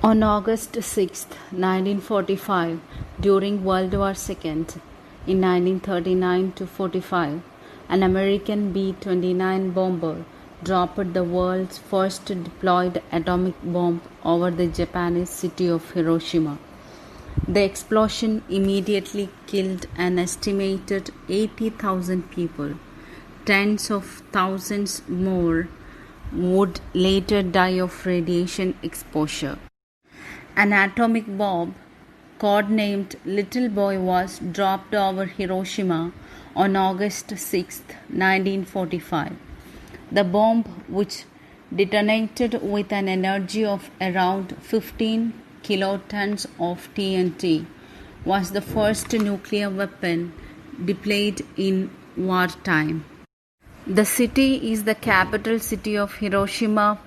On August 6, 1945, during World War II, in 1939 to 45, an American B-29 bomber dropped the world's first deployed atomic bomb over the Japanese city of Hiroshima. The explosion immediately killed an estimated 80,000 people. Tens of thousands more would later die of radiation exposure. An atomic bomb, codenamed Little Boy, was dropped over Hiroshima on August 6, 1945. The bomb, which detonated with an energy of around 15 kilotons of TNT, was the first nuclear weapon deployed in wartime. The city is the capital city of Hiroshima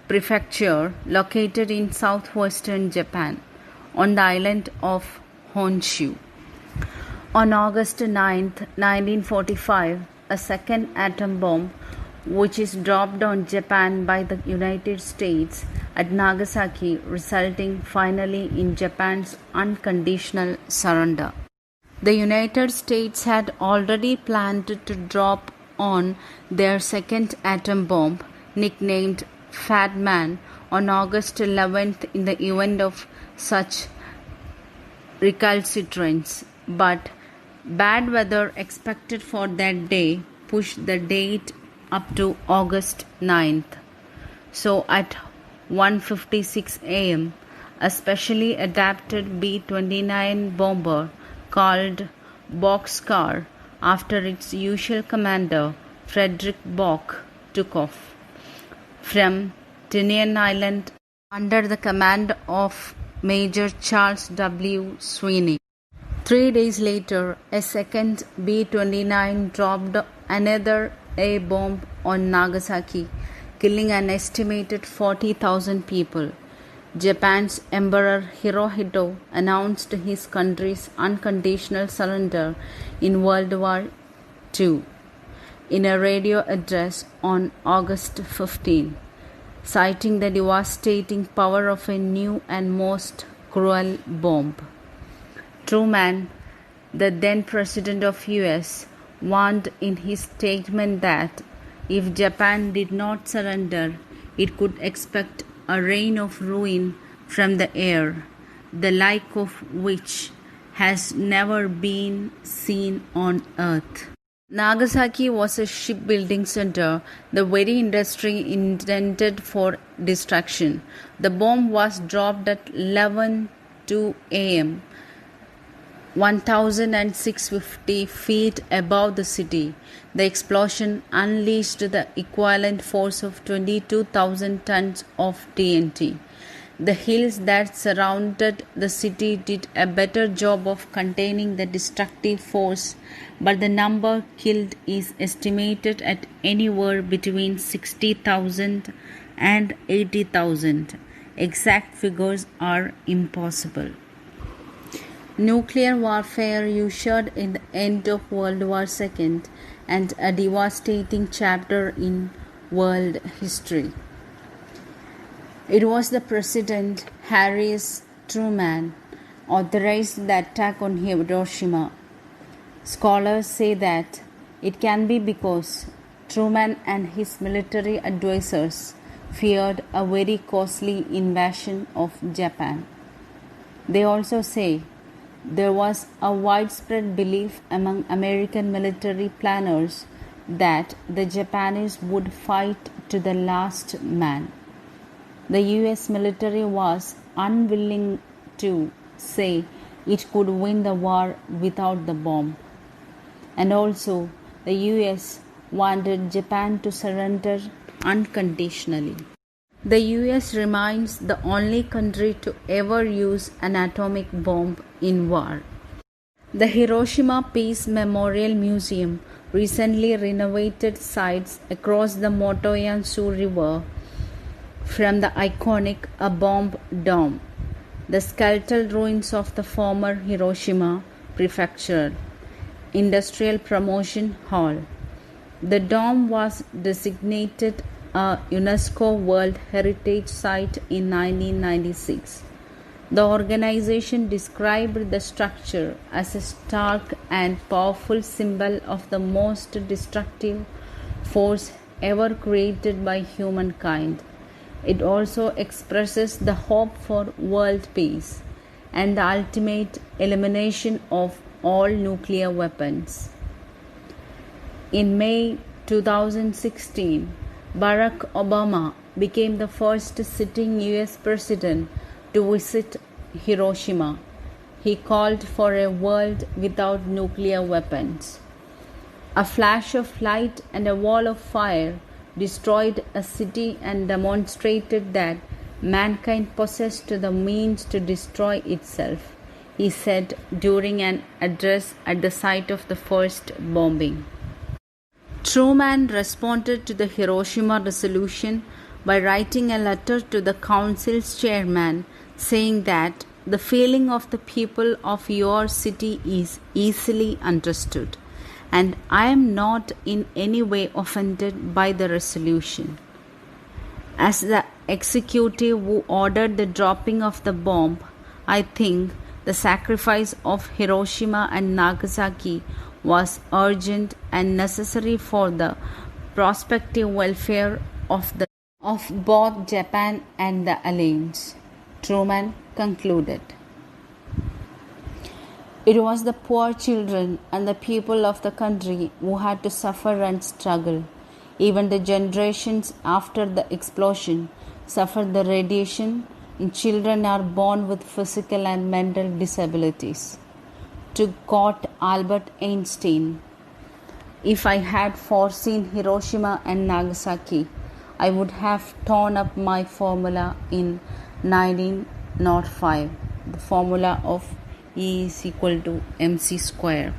Prefecture, located in southwestern Japan, on the island of Honshu. On August 9, 1945, a second atom bomb, which is dropped on Japan by the United States at Nagasaki, resulting finally in Japan's unconditional surrender. The United States had already planned to drop on their second atom bomb, nicknamed Fat Man, on August 11th in the event of such recalcitrance, but bad weather expected for that day pushed the date up to August 9th. So at 1:56 a.m., a specially adapted B-29 bomber called Bockscar, after its usual commander, Frederick Bock, took off from Tinian Island under the command of Major Charles W. Sweeney. 3 days later, a second B-29 dropped another A-bomb on Nagasaki, killing an estimated 40,000 people. Japan's Emperor Hirohito announced his country's unconditional surrender in World War II in a radio address on August 15, citing the devastating power of a new and most cruel bomb. Truman, the then president of US, warned in his statement that if Japan did not surrender, it could expect a rain of ruin from the air, the like of which has never been seen on earth. Nagasaki was a shipbuilding center, the very industry intended for destruction. The bomb was dropped at 11:02 a.m., 1,650 feet above the city. The explosion unleashed the equivalent force of 22,000 tons of TNT. The hills that surrounded the city did a better job of containing the destructive force, but the number killed is estimated at anywhere between 60,000 and 80,000. Exact figures are impossible. Nuclear warfare ushered in the end of World War II and a devastating chapter in world history. It was the President Harry S. Truman authorized the attack on Hiroshima. Scholars say that it can be because Truman and his military advisors feared a very costly invasion of Japan. They also say there was a widespread belief among American military planners that the Japanese would fight to the last man. The US military was unwilling to say it could win the war without the bomb. And also, the US wanted Japan to surrender unconditionally. The US remains the only country to ever use an atomic bomb in war. The Hiroshima Peace Memorial Museum recently renovated sites across the Motoyanshu River from the iconic A Bomb Dome, the skeletal ruins of the former Hiroshima Prefecture Industrial Promotion Hall. The dome was designated a UNESCO World Heritage Site in 1996. The organization described the structure as a stark and powerful symbol of the most destructive force ever created by humankind. It also expresses the hope for world peace and the ultimate elimination of all nuclear weapons. In May 2016, Barack Obama became the first sitting US president to visit Hiroshima. He called for a world without nuclear weapons. A flash of light and a wall of fire destroyed a city and demonstrated that mankind possessed the means to destroy itself, he said during an address at the site of the first bombing. Truman responded to the Hiroshima resolution by writing a letter to the council's chairman saying that the feeling of the people of your city is easily understood, and I am not in any way offended by the resolution. As the executive who ordered the dropping of the bomb, I think the sacrifice of Hiroshima and Nagasaki was urgent and necessary for the prospective welfare of both Japan and the Allies, Truman concluded. It was the poor children and the people of the country who had to suffer and struggle. Even the generations after the explosion suffered the radiation, and children are born with physical and mental disabilities. To quote Albert Einstein, "If I had foreseen Hiroshima and Nagasaki, I would have torn up my formula in 1905, the formula of E is equal to mc square."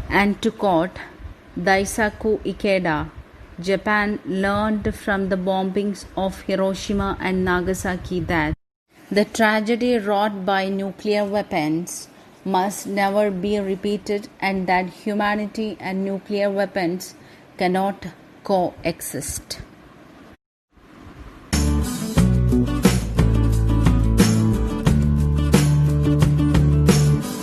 And to quote Daisaku Ikeda, Japan learned from the bombings of Hiroshima and Nagasaki that the tragedy wrought by nuclear weapons must never be repeated and that humanity and nuclear weapons cannot coexist.